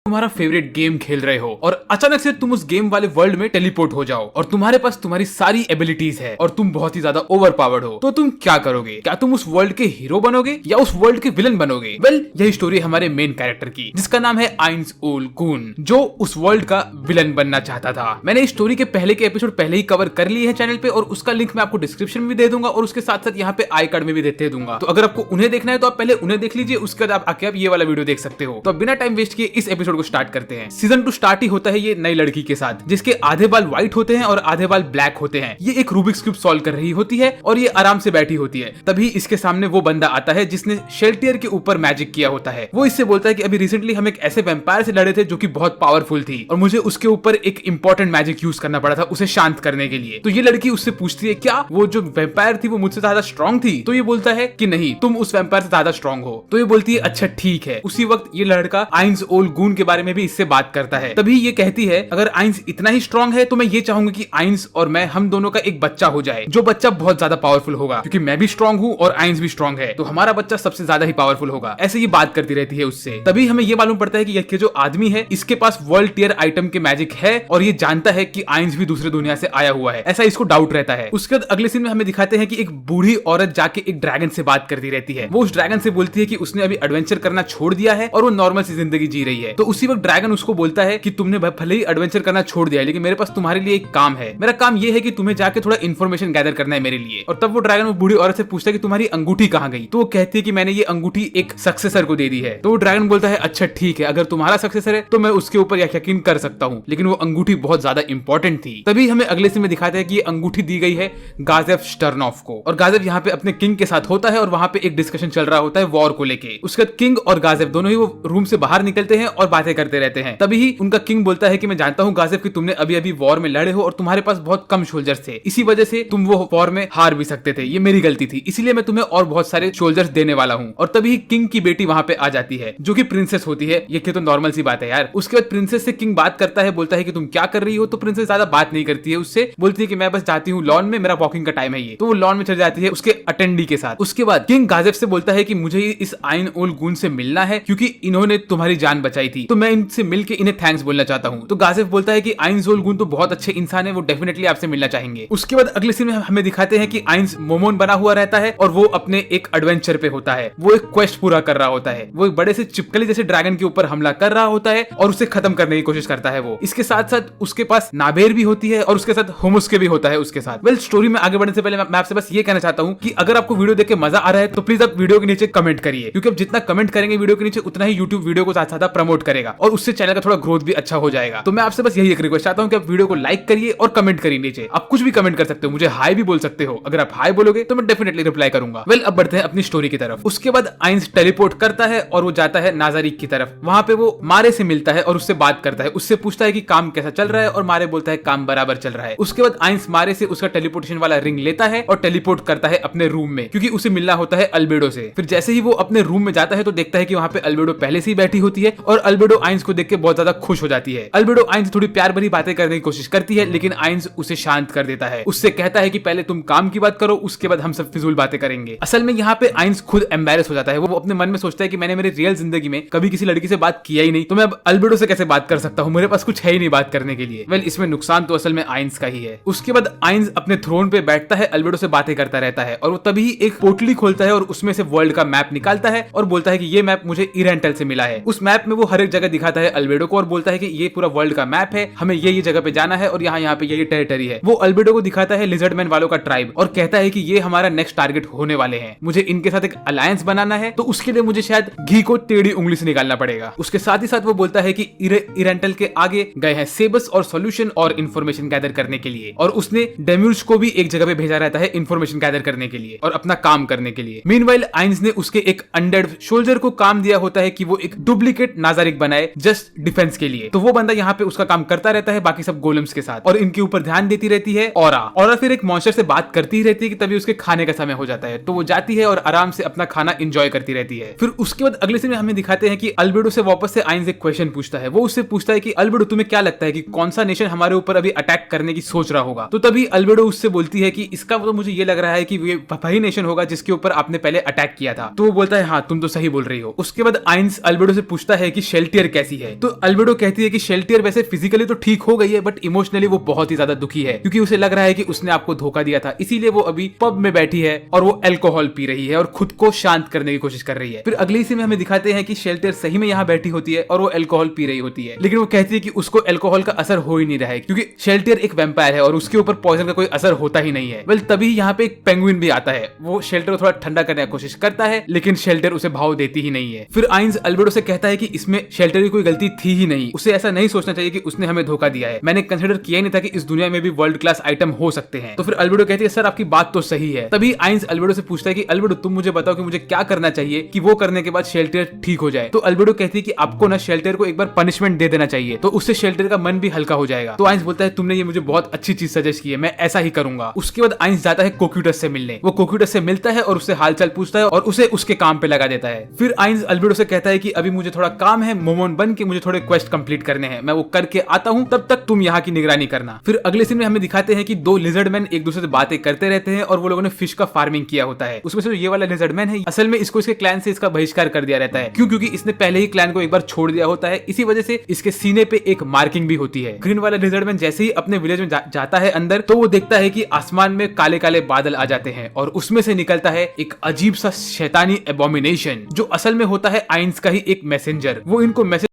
तुम्हारा favourite game खेल रहे हो और अचानक से तुम उस गेम वाले वर्ल्ड में टेलीपोर्ट हो जाओ और तुम्हारे पास तुम्हारी सारी एबिलिटीज है और तुम बहुत ही ज्यादा ओवर पावर्ड हो, तो तुम क्या करोगे? क्या तुम उस वर्ल्ड के हीरो बनोगे या उस वर्ल्ड के विलन बनोगे? वेल, यही स्टोरी हमारे मेन कैरेक्टर की, जिसका नाम है आइंस ओल गून, जो उस वर्ल्ड का विलन बनना चाहता था। मैंने इस स्टोरी के पहले के एपिसोड पहले ही कवर कर लिए है चैनल पे और उसका लिंक मैं आपको डिस्क्रिप्शन में भी दे दूंगा और उसके साथ साथ यहाँ पे आई कार्ड में भी देते दूंगा। तो अगर आपको उन्हें देखना है तो आप पहले उन्हें देख लीजिए, उसके बाद आप आके आप ये वाला वीडियो देख सकते हो। तो बिना टाइम वेस्ट किए इस एपिसोड को स्टार्ट करते हैं। सीजन 2 स्टार्ट ही होता है ये नई लड़की के साथ, जिसके आधे बाल व्हाइट होते हैं और आधे बाल ब्लैक होते हैं। ये एक रूबिक्स क्यूब सॉल्व कर रही होती है और ये आराम से बैठी होती है। तभी इसके सामने वो बंदा आता है जिसने शेल्टियर के ऊपर मैजिक किया होता है। वो इससे बोलता है कि अभी रिसेंटली हम एक ऐसे वैम्पायर से लड़े थे जो कि बहुत पावरफुल थी और मुझे उसके ऊपर एक इंपॉर्टेंट मैजिक यूज करना पड़ा था उसे शांत करने के लिए। तो ये लड़की उससे पूछती है क्या वो जो वैम्पायर थी वो मुझसे ज्यादा स्ट्रॉन्ग थी? तो ये बोलता है कि नहीं, तुम उस वैम्पायर से ज्यादा स्ट्रॉन्ग हो। तो ये बोलती है अच्छा ठीक है। उसी वक्त ये लड़का आइंस ओल गून के बारे में भी इससे बात करता है। तभी ये कहती है अगर आइंस इतना ही स्ट्रॉन्ग है तो मैं ये चाहूंगी कि आइंस और मैं हम दोनों का एक बच्चा हो जाए, जो बच्चा बहुत ज्यादा पावरफुल होगा, क्योंकि मैं भी स्ट्रॉन्ग हूँ और आइंस भी स्ट्रॉन्ग है, तो हमारा बच्चा सबसे ज्यादा ही पावरफुल होगा। ऐसे ये बात करती रहती है उससे। तभी हमें ये मालूम पड़ता है कि ये जो आदमी है इसके पास वर्ल्ड टियर आइटम के मैजिक है और ये जानता है कि आइंस भी दूसरे दुनिया से आया हुआ है, ऐसा इसको डाउट रहता है। उसके बाद अगले सीन में हमें दिखाते हैं कि एक बूढ़ी औरत जाके एक ड्रैगन से बात करती रहती है। वो उस ड्रैगन से बोलती है कि उसने अभी एडवेंचर करना छोड़ दिया है और वो नॉर्मल सी जिंदगी जी रही है। तो उसी वक्त ड्रैगन उसको बोलता है कि तुमने भले ही एडवेंचर करना छोड़ दिया है लेकिन मेरे पास तुम्हारे लिए एक काम है। मेरा काम ये है कि तुम्हें जाके थोड़ा इन्फॉर्मेशन गैदर करना है मेरे लिए। और तब वो ड्रैगन वो बूढ़ी औरत से पूछता है कि तुम्हारी अंगूठी कहाँ गई? तो वो कहती है कि मैंने ये अंगूठी एक सक्सेसर को दे दी है। तो वो ड्रैगन बोलता है अच्छा ठीक है, अगर तुम्हारा सक्सेसर है तो मैं उसके ऊपर यकीन कर सकता हूँ, लेकिन वो अंगूठी बहुत ज्यादा इंपॉर्टेंट थी। तभी हमें अगले सीन में दिखाते हैं कि ये अंगूठी दी गई है गाजेफ स्टर्नॉफ को और गाजेफ यहाँ पे अपने किंग के साथ होता है और वहां पे एक डिस्कशन चल रहा होता है वॉर को लेके। उसके बाद किंग और गाजेफ दोनों ही वो रूम से बाहर निकलते हैं और बातें करते रहते हैं। तभी ही उनका किंग बोलता है कि मैं जानता हूँ गाजेफ कि तुमने अभी अभी वॉर में लड़े हो और तुम्हारे पास बहुत कम सोल्जर्स थे, इसी वजह से तुम वो वॉर में हार भी सकते थे, ये मेरी गलती थी, इसीलिए मैं तुम्हें और बहुत सारे सोल्जर्स देने वाला हूँ। और तभी किंग की बेटी वहां पे आ जाती है जो कि प्रिंसेस होती है। ये तो नॉर्मल सी बात है यार। उसके बाद प्रिंसेस से किंग बात करता है, बोलता है कि तुम क्या कर रही हो? तो प्रिंसेस ज्यादा बात नहीं करती है उससे, बोलती है कि मैं बस जाती हूँ लॉन में, मेरा वॉकिंग का टाइम है ये। तो वो लॉन में चली जाती है उसके अटेंडी के साथ। उसके बाद किंग गाजेफ से बोलता है कि मुझे इस आइन ओल गून से मिलना है क्योंकि इन्होंने तुम्हारी जान बचाई थी, तो मैं इनसे मिलकर इन्हें थैंक्स बोलना चाहता हूँ। तो गाजेफ बोलता है कि आइंस ओल गून तो बहुत अच्छे इंसान है, वो डेफिनेटली आपसे मिलना चाहेंगे। उसके बाद अगले सीन में हमें दिखाते हैं कि आइंस मोमोन बना हुआ रहता है और वो अपने एक एडवेंचर पे होता है। वो एक क्वेस्ट पूरा कर रहा होता है। वो एक बड़े से चिपकली जैसे ड्रैगन के ऊपर हमला कर रहा होता है और उसे खत्म करने की कोशिश करता है वो। इसके साथ साथ उसके पास नाबेर भी होती है और उसके साथ होमुस्के भी होता है उसके साथ। वेल, स्टोरी में आगे बढ़ने से पहले मैं आपसे बस ये कहना चाहता हूँ कि अगर आपको वीडियो देख के मजा आ रहा है तो प्लीज आप वीडियो के नीचे कमेंट करिए, क्योंकि आप जितना कमेंट करेंगे वीडियो के नीचे उतना ही यूट्यूब वीडियो को ज्यादा प्रमोट करेगा और उससे चैनल का थोड़ा ग्रोथ भी अच्छा हो जाएगा। तो मैं आपसे बस यही एक रिक्वेस्ट चाहता हूँ कि आप वीडियो को लाइक करिए और कमेंट करिए नीचे। आप कुछ भी कमेंट कर सकते हो, मुझे हाई भी बोल सकते हो। अगर आप हाई बोलोगे तो मैं डेफिनेटली रिप्लाई करूंगा। वेल, अब बढ़ते हैं अपनी स्टोरी की तरफ। उसके बाद आइंस टेलीपोर्ट करता है और वो जाता है नाजारिक की तरफ। वहां पे वो मारे से मिलता है और उससे बात करता है, उससे पूछता है कि काम कैसा चल रहा है और मारे बोलता है काम बराबर चल रहा है। उसके बाद आइंस मारे से उसका टेलीपोर्टेशन वाला रिंग लेता है और टेलीपोर्ट करता है अपने रूम में, क्योंकि उसे मिलना होता है अल्बेडो से। फिर जैसे ही वो अपने रूम में जाता है तो देखता है कि वहां पे अल्बेडो पहले से ही बैठी होती है और अल्बेडो आइंस को देख के बहुत ज्यादा खुश हो जाती है। अल्बेडो आइंस थोड़ी प्यार भरी बातें करने की कोशिश करती है लेकिन आइंस उसे शांत कर देता है। उससे कहता है कि पहले तुम काम की बात करो, उसके बाद हम सब फिजूल बातें करेंगे। असल में यहाँ पे आइंस खुद एम्बैरेस हो जाता है। वो अपने मन में सोचता है कि मैंने मेरी रियल जिंदगी में कभी किसी लड़की से बात किया ही नहीं, तो मैं अब अल्बेडो से कैसे बात कर सकता हूँ? मेरे पास कुछ है ही नहीं बात करने के लिए। वेल, इसमें नुकसान तो असल में आइंस का ही है। उसके बाद आइंस अपने थ्रोन पे बैठता है, अल्बेडो से बातें करता रहता है और वो तभी एक पोटली खोलता है और उसमें से वर्ल्ड का मैप निकालता है और बोलता है कि ये मैप मुझे इरेंटल से मिला है। उस मैप में वो हर एक जगह दिखाता है अल्बेडो को और बोलता है कि ये पूरा वर्ल्ड का मैप है, हमें ये जगह पे जाना है और यहाँ पे ये टेरिटरी है। वो अल्बेडो को दिखाता है लिजर्डमैन वालों का ट्राइब और कहता है कि ये हमारा नेक्स्ट टारगेट होने वाले हैं, मुझे इनके साथ एक अलायंस बनाना है, तो उसके लिए मुझे शायद घी को टेढ़ी उंगली से निकालना पड़ेगा। उसके साथ ही साथ वो बोलता है कि इरेंटल के आगे गए हैं सेबस और सॉल्यूशन और इन्फॉर्मेशन गैदर करने के लिए, और उसने डेम्यूज को भी एक जगह पे भेजा रहता है इन्फॉर्मेशन गैदर करने के लिए और अपना काम करने के लिए। मीनवाइल आइंस ने उसके एक अनडेड सोल्जर को काम दिया होता है कि वो एक डुप्लीकेट नाजारिक बनाए जस्ट डिफेंस के लिए। तो वो बंदा यहाँ पे उसका काम करता रहता है बाकी सब गोलम्स के साथ और इनके ऊपर ध्यान देती रहती है। और फिर एक मॉन्स्टर से बात करती ही रहती है कि तभी उसके खाने का समय हो जाता है, तो वो जाती है और आराम से अपना खाना एंजॉय करती रहती है। फिर उसके बाद अगले सीन में हमें दिखाते हैं कि अल्बेडो से वापस से आइंस एक क्वेश्चन पूछता है। वो उससे पूछता है कि अल्बेडो तुम्हें क्या लगता है कि कौन सा नेशन हमारे ऊपर अभी अटैक करने की सोच रहा होगा? तो तभी अल्बेडो उससे बोलती है कि इसका तो मुझे ये लग रहा है कि ये वही नेशन होगा जिसके ऊपर आपने पहले अटैक किया था। तो वो बोलता है हाँ तुम तो सही बोल रही हो। उसके बाद आइंस अल्बेडो से पूछता है कि शेल्टियर शेल्टियर कैसी है। तो अल्बेडो कहती है कि शेल्टियर वैसे फिजिकली तो ठीक हो गई है बट इमोशनली वो बहुत ही ज्यादा दुखी है, क्योंकि उसे लग रहा है कि उसने आपको धोखा दिया था, इसीलिए वो अभी पब में बैठी है और वो अल्कोहल पी रही है और खुद को शांत करने की कोशिश कर रही है। फिर अगले सीन में हमें दिखाते हैं कि शेल्टियर सही में यहाँ बैठी होती है और वो अल्कोहल पी रही होती है, लेकिन वो कहती है कि उसको अल्कोहल का असर हो ही नहीं रहा है क्योंकि शेल्टियर एक वैम्पायर है और उसके ऊपर पॉइजन का कोई असर होता ही नहीं है। वेल तभी यहाँ पे एक पेंगुइन भी आता है, वो शेल्टर को थोड़ा ठंडा करने की कोशिश करता है लेकिन शेल्टर उसे भाव देती ही नहीं है। फिर आइंस अल्बेडो से कहता है कि इसमें शेल्टर की कोई गलती थी ही नहीं, उसे ऐसा नहीं सोचना चाहिए कि उसने हमें धोखा दिया है, मैंने कंसिडर किया ही नहीं था कि इस दुनिया में भी वर्ल्ड क्लास आइटम हो सकते हैं। तो फिर अल्बेडो कहती है सर आपकी बात तो सही है। तभी आइंस अल्बेडो से पूछता है कि अल्बेडो तुम मुझे बताओ कि मुझे क्या करना चाहिए कि वो करने के बाद शेल्टर ठीक हो जाए। तो अल्बेडो कहती है कि आपको ना शेल्टर को एक बार पनिशमेंट दे देना चाहिए, तो उससे शेल्टर का मन भी हल्का हो जाएगा। तो आइंस बोलता है तुमने ये मुझे बहुत अच्छी चीज सजेस्ट की है, मैं ऐसा ही करूंगा। उसके बाद आइंस जाता है कोक्यूटस से मिलने, वो कोक्यूटस से मिलता है और उससे हालचाल पूछता है और उसे उसके काम पे लगा देता है। फिर आइंस अल्बेडो से कहता है कि अभी मुझे थोड़ा काम है, मोमोन बन के मुझे थोड़े क्वेस्ट कंप्लीट करने हैं, मैं वो करके आता हूँ, तब तक तुम यहाँ की निगरानी करना। फिर अगले सीन में हमें दिखाते हैं कि दो लिजर्डमैन एक दूसरे से बातें करते रहते हैं और वो लोगों ने फिश का फार्मिंग किया होता है। उसमें से ये वाला लिजर्डमैन है असल में इसको इसके क्लैन से इसका बहिष्कार कर दिया रहता है, क्यों? क्योंकि इसने पहले ही क्लैन को एक बार छोड़ दिया होता है, इसी वजह से इसके सीने पे एक मार्किंग भी होती है। ग्रीन वाला लिजर्डमैन जैसे ही अपने विलेज में जाता है अंदर, तो वो देखता है कि आसमान में काले काले बादल आ जाते हैं और उसमें से निकलता है एक अजीब सा शैतानी एबोमिनेशन जो असल में होता है आइंस का ही एक मैसेंजर। वो इनको मैसेज